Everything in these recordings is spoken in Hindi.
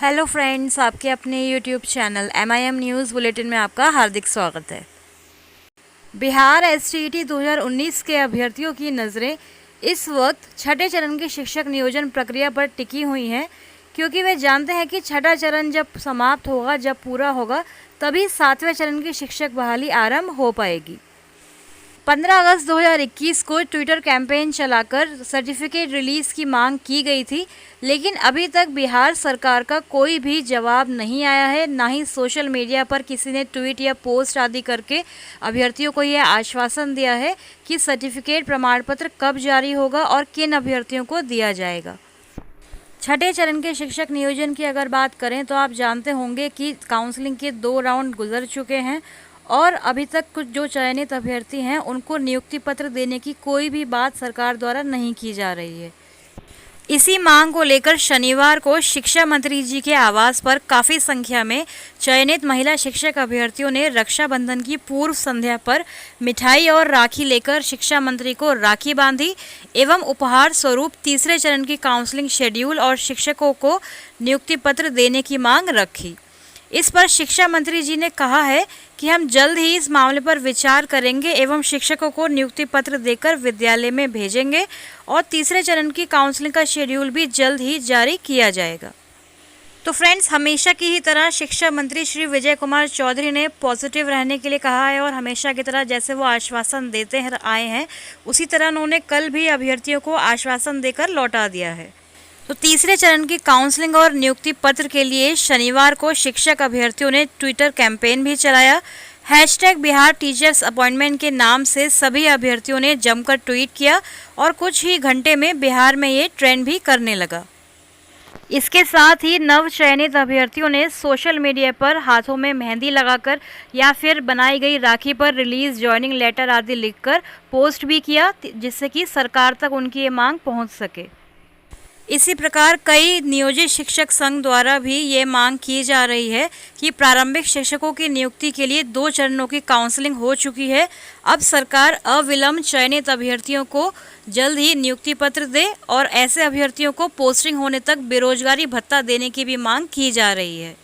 हेलो फ्रेंड्स, आपके अपने YouTube channel MIM news bulletin में आपका हार्दिक स्वागत है। बिहार STET 2019 के अभ्यर्थियों की नज़रें इस वक्त छठे चरण के शिक्षक नियोजन प्रक्रिया पर टिकी हुई हैं, क्योंकि वे जानते हैं कि छठा चरण जब समाप्त होगा, जब पूरा होगा, तभी सातवें चरण की शिक्षक बहाली आरंभ हो पाएगी। 15 अगस्त 2021 को ट्विटर कैंपेन चलाकर सर्टिफिकेट रिलीज़ की मांग की गई थी, लेकिन अभी तक बिहार सरकार का कोई भी जवाब नहीं आया है। ना ही सोशल मीडिया पर किसी ने ट्वीट या पोस्ट आदि करके अभ्यर्थियों को यह आश्वासन दिया है कि सर्टिफिकेट प्रमाण पत्र कब जारी होगा और किन अभ्यर्थियों को दिया जाएगा। छठे चरण के शिक्षक नियोजन की अगर बात करें तो आप जानते होंगे कि काउंसलिंग के 2 राउंड गुजर चुके हैं और अभी तक कुछ जो चयनित अभ्यर्थी हैं उनको नियुक्ति पत्र देने की कोई भी बात सरकार द्वारा नहीं की जा रही है। इसी मांग को लेकर शनिवार को शिक्षा मंत्री जी के आवास पर काफ़ी संख्या में चयनित महिला शिक्षक अभ्यर्थियों ने रक्षाबंधन की पूर्व संध्या पर मिठाई और राखी लेकर शिक्षा मंत्री को राखी बांधी एवं उपहार स्वरूप तीसरे चरण की काउंसलिंग शेड्यूल और शिक्षकों को नियुक्ति पत्र देने की मांग रखी। इस पर शिक्षा मंत्री जी ने कहा है कि हम जल्द ही इस मामले पर विचार करेंगे एवं शिक्षकों को नियुक्ति पत्र देकर विद्यालय में भेजेंगे और तीसरे चरण की काउंसलिंग का शेड्यूल भी जल्द ही जारी किया जाएगा। तो फ्रेंड्स, हमेशा की ही तरह शिक्षा मंत्री श्री विजय कुमार चौधरी ने पॉजिटिव रहने के लिए कहा है और हमेशा की तरह जैसे वो आश्वासन देते आए हैं उसी तरह उन्होंने कल भी अभ्यर्थियों को आश्वासन देकर लौटा दिया है। तो तीसरे चरण की काउंसलिंग और नियुक्ति पत्र के लिए शनिवार को शिक्षक अभ्यर्थियों ने ट्विटर कैंपेन भी चलाया। #बिहार टीचर्स अपॉइंटमेंट के नाम से सभी अभ्यर्थियों ने जमकर ट्वीट किया और कुछ ही घंटे में बिहार में ये ट्रेंड भी करने लगा। इसके साथ ही नव चयनित अभ्यर्थियों ने सोशल मीडिया पर हाथों में मेहंदी लगाकर या फिर बनाई गई राखी पर रिलीज ज्वाइनिंग लेटर आदि लिखकर पोस्ट भी किया, जिससे कि सरकार तक उनकी ये मांग पहुंच सके। इसी प्रकार कई नियोजित शिक्षक संघ द्वारा भी ये मांग की जा रही है कि प्रारंभिक शिक्षकों की नियुक्ति के लिए 2 चरणों की काउंसलिंग हो चुकी है। अब सरकार अविलंब चयनित अभ्यर्थियों को जल्द ही नियुक्ति पत्र दे और ऐसे अभ्यर्थियों को पोस्टिंग होने तक बेरोजगारी भत्ता देने की भी मांग की जा रही है।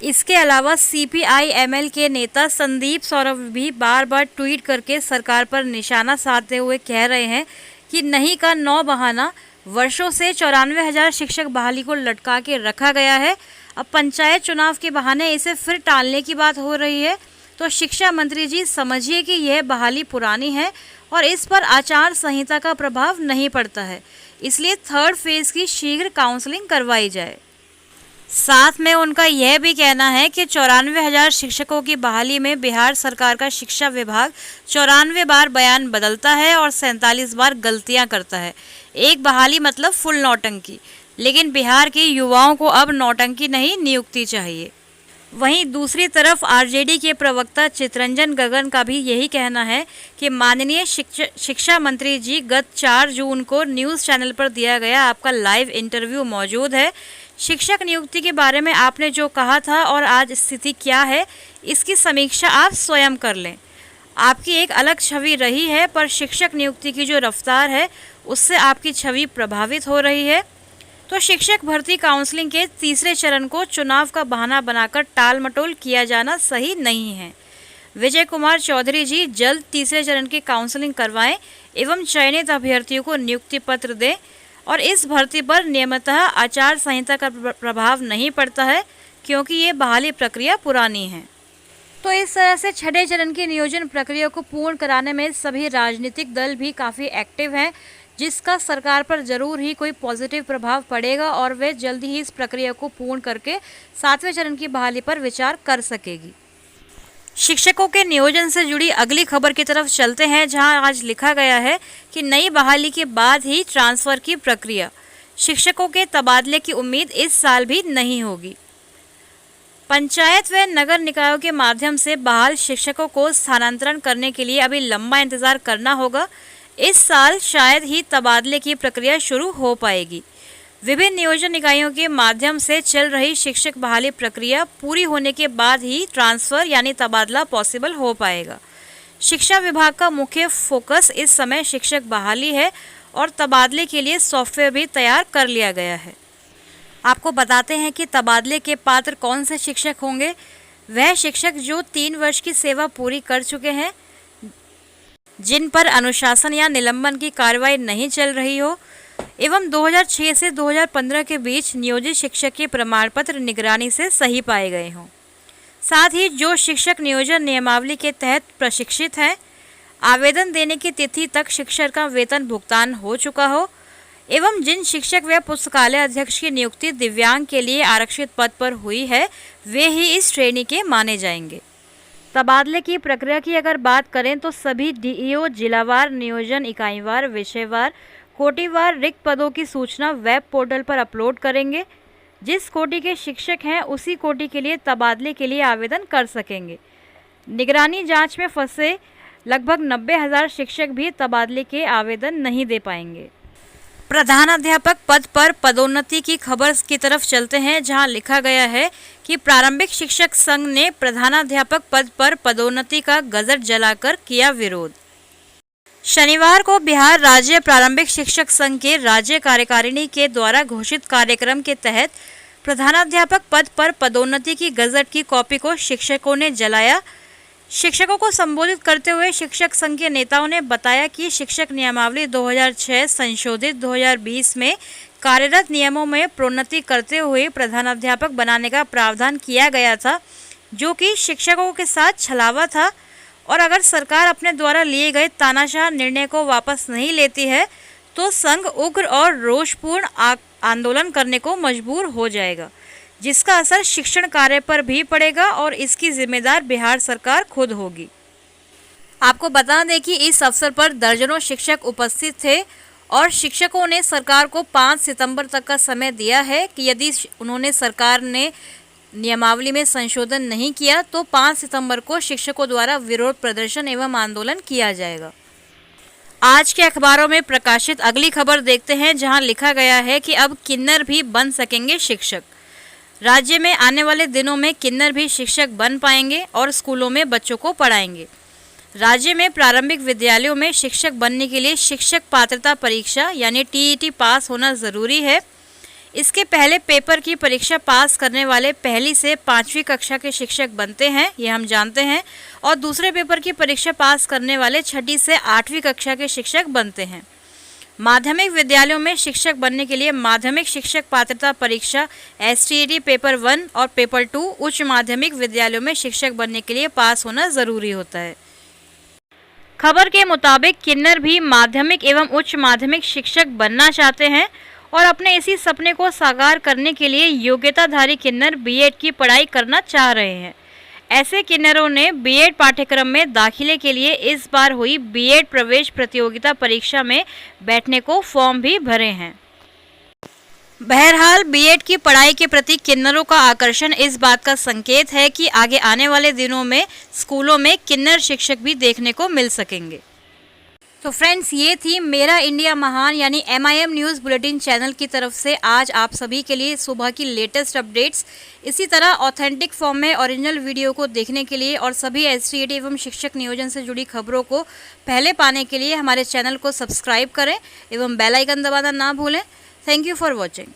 इसके अलावा CPI-ML के नेता संदीप सौरभ भी बार बार ट्वीट करके सरकार पर निशाना साधते हुए कह रहे हैं कि नहीं का 9 बहाना, वर्षों से 94,000 शिक्षक बहाली को लटका के रखा गया है। अब पंचायत चुनाव के बहाने इसे फिर टालने की बात हो रही है। तो शिक्षा मंत्री जी समझिए कि यह बहाली पुरानी है और इस पर आचार संहिता का प्रभाव नहीं पड़ता है, इसलिए 3rd फेज की शीघ्र काउंसलिंग करवाई जाए। साथ में उनका यह भी कहना है कि 94,000 शिक्षकों की बहाली में बिहार सरकार का शिक्षा विभाग 94 बार बयान बदलता है और 47 बार गलतियां करता है। एक बहाली मतलब फुल नौटंकी, लेकिन बिहार के युवाओं को अब नौटंकी नहीं, नियुक्ति चाहिए। वहीं दूसरी तरफ RJD के प्रवक्ता चितरंजन गगन का भी यही कहना है कि माननीय शिक्षा मंत्री जी, गत 4 जून को न्यूज़ चैनल पर दिया गया आपका लाइव इंटरव्यू मौजूद है। शिक्षक नियुक्ति के बारे में आपने जो कहा था और आज स्थिति क्या है, इसकी समीक्षा आप स्वयं कर लें। आपकी एक अलग छवि रही है, पर शिक्षक नियुक्ति की जो रफ्तार है उससे आपकी छवि प्रभावित हो रही है। तो शिक्षक भर्ती काउंसलिंग के तीसरे चरण को चुनाव का बहाना बनाकर टाल मटोल किया जाना सही नहीं है। विजय कुमार चौधरी जी जल्द तीसरे चरण की काउंसलिंग करवाएं एवं चयनित अभ्यर्थियों को नियुक्ति पत्र दें और इस भर्ती पर नियमतः आचार संहिता का प्रभाव नहीं पड़ता है, क्योंकि ये बहाली प्रक्रिया पुरानी है। तो इस तरह से छठे चरण की नियोजन प्रक्रिया को पूर्ण कराने में सभी राजनीतिक दल भी काफ़ी एक्टिव हैं, जिसका सरकार पर जरूर ही कोई पॉजिटिव प्रभाव पड़ेगा और वे जल्दी ही इस प्रक्रिया को पूर्ण करके 7वें चरण की बहाली पर विचार कर सकेगी। शिक्षकों के नियोजन से जुड़ी अगली खबर की तरफ चलते हैं, जहां आज लिखा गया है कि नई बहाली के बाद ही ट्रांसफ़र की प्रक्रिया, शिक्षकों के तबादले की उम्मीद इस साल भी नहीं होगी। पंचायत व नगर निकायों के माध्यम से बहाल शिक्षकों को स्थानांतरण करने के लिए अभी लंबा इंतजार करना होगा। इस साल शायद ही तबादले की प्रक्रिया शुरू हो पाएगी। विभिन्न नियोजन इकाइयों के माध्यम से चल रही शिक्षक बहाली प्रक्रिया पूरी होने के बाद ही ट्रांसफ़र यानी तबादला पॉसिबल हो पाएगा। शिक्षा विभाग का मुख्य फोकस इस समय शिक्षक बहाली है और तबादले के लिए सॉफ्टवेयर भी तैयार कर लिया गया है। आपको बताते हैं कि तबादले के पात्र कौन से शिक्षक होंगे। वह शिक्षक जो 3 वर्ष की सेवा पूरी कर चुके हैं, जिन पर अनुशासन या निलंबन की कार्रवाई नहीं चल रही हो एवं 2006 से 2015 के बीच नियोजित शिक्षक के प्रमाण पत्र निगरानी से सही पाए गए हों। साथ ही जो शिक्षक नियोजन नियमावली के तहत प्रशिक्षित हैं, आवेदन देने की तिथि तक शिक्षक का वेतन भुगतान हो चुका हो एवं जिन शिक्षक व पुस्तकालय अध्यक्ष की नियुक्ति दिव्यांग के लिए आरक्षित पद पर हुई है, वे ही इस श्रेणी के माने जाएंगे। तबादले की प्रक्रिया की अगर बात करें तो सभी डीईओ जिलावार, नियोजन इकाईवार, विषयवार, कोटिवार रिक्त पदों की सूचना वेब पोर्टल पर अपलोड करेंगे। जिस कोटि के शिक्षक हैं उसी कोटि के लिए तबादले के लिए आवेदन कर सकेंगे। निगरानी जांच में फंसे लगभग 90,000 शिक्षक भी तबादले के आवेदन नहीं दे पाएंगे। प्रधानाध्यापक पद पर पदोन्नति की खबर की तरफ चलते हैं, जहां लिखा गया है कि प्रारंभिक शिक्षक संघ ने प्रधानाध्यापक पद पर पदोन्नति का गजर जलाकर किया विरोध। शनिवार को बिहार राज्य प्रारंभिक शिक्षक संघ के राज्य कार्यकारिणी के द्वारा घोषित कार्यक्रम के तहत प्रधानाध्यापक पद पर पदोन्नति की गजट की कॉपी को शिक्षकों ने जलाया। शिक्षकों को संबोधित करते हुए शिक्षक संघ के नेताओं ने बताया कि शिक्षक नियमावली 2006 संशोधित 2020 में कार्यरत नियमों में प्रोन्नति करते हुए प्रधानाध्यापक बनाने का प्रावधान किया गया था, जो कि शिक्षकों के साथ छलावा था और अगर सरकार अपने द्वारा लिए गए तानाशाह निर्णय को वापस नहीं लेती है तो संघ उग्र और रोषपूर्ण आंदोलन करने को मजबूर हो जाएगा, जिसका असर शिक्षण कार्य पर भी पड़ेगा और इसकी जिम्मेदार बिहार सरकार खुद होगी। आपको बता दें कि इस अवसर पर दर्जनों शिक्षक उपस्थित थे और शिक्षकों ने सरकार को 5 सितंबर तक का समय दिया है कि यदि उन्होंने सरकार ने नियमावली में संशोधन नहीं किया तो 5 सितंबर को शिक्षकों द्वारा विरोध प्रदर्शन एवं आंदोलन किया जाएगा। आज के अखबारों में प्रकाशित अगली खबर देखते हैं, जहां लिखा गया है कि अब किन्नर भी बन सकेंगे शिक्षक। राज्य में आने वाले दिनों में किन्नर भी शिक्षक बन पाएंगे और स्कूलों में बच्चों को पढ़ाएंगे। राज्य में प्रारंभिक विद्यालयों में शिक्षक बनने के लिए शिक्षक पात्रता परीक्षा यानी टीईटी पास होना ज़रूरी है। इसके पहले पेपर की परीक्षा पास करने वाले 1ली से 5वीं कक्षा के शिक्षक बनते हैं, ये हम जानते हैं, और दूसरे पेपर की परीक्षा पास करने वाले 6ठी से 8वीं कक्षा के शिक्षक बनते हैं। माध्यमिक विद्यालयों में शिक्षक बनने के लिए माध्यमिक शिक्षक पात्रता परीक्षा एसटीईटी पेपर 1 और पेपर 2, उच्च माध्यमिक विद्यालयों में शिक्षक बनने के लिए पास होना ज़रूरी होता है। खबर के मुताबिक किन्नर भी माध्यमिक एवं उच्च माध्यमिक शिक्षक बनना चाहते हैं और अपने इसी सपने को साकार करने के लिए योग्यताधारी किन्नर बीएड की पढ़ाई करना चाह रहे हैं। ऐसे किन्नरों ने बीएड पाठ्यक्रम में दाखिले के लिए इस बार हुई बीएड प्रवेश प्रतियोगिता परीक्षा में बैठने को फॉर्म भी भरे हैं। बहरहाल बीएड की पढ़ाई के प्रति किन्नरों का आकर्षण इस बात का संकेत है कि आगे आने वाले दिनों में स्कूलों में किन्नर शिक्षक भी देखने को मिल सकेंगे। तो फ्रेंड्स, ये थी मेरा इंडिया महान यानी MIM न्यूज़ बुलेटिन चैनल की तरफ से आज आप सभी के लिए सुबह की लेटेस्ट अपडेट्स। इसी तरह ऑथेंटिक फॉर्म में ओरिजिनल वीडियो को देखने के लिए और सभी STAT एवं शिक्षक नियोजन से जुड़ी खबरों को पहले पाने के लिए हमारे चैनल को सब्सक्राइब करें एवं बेल आइकन दबाना ना भूलें। Thank you for watching.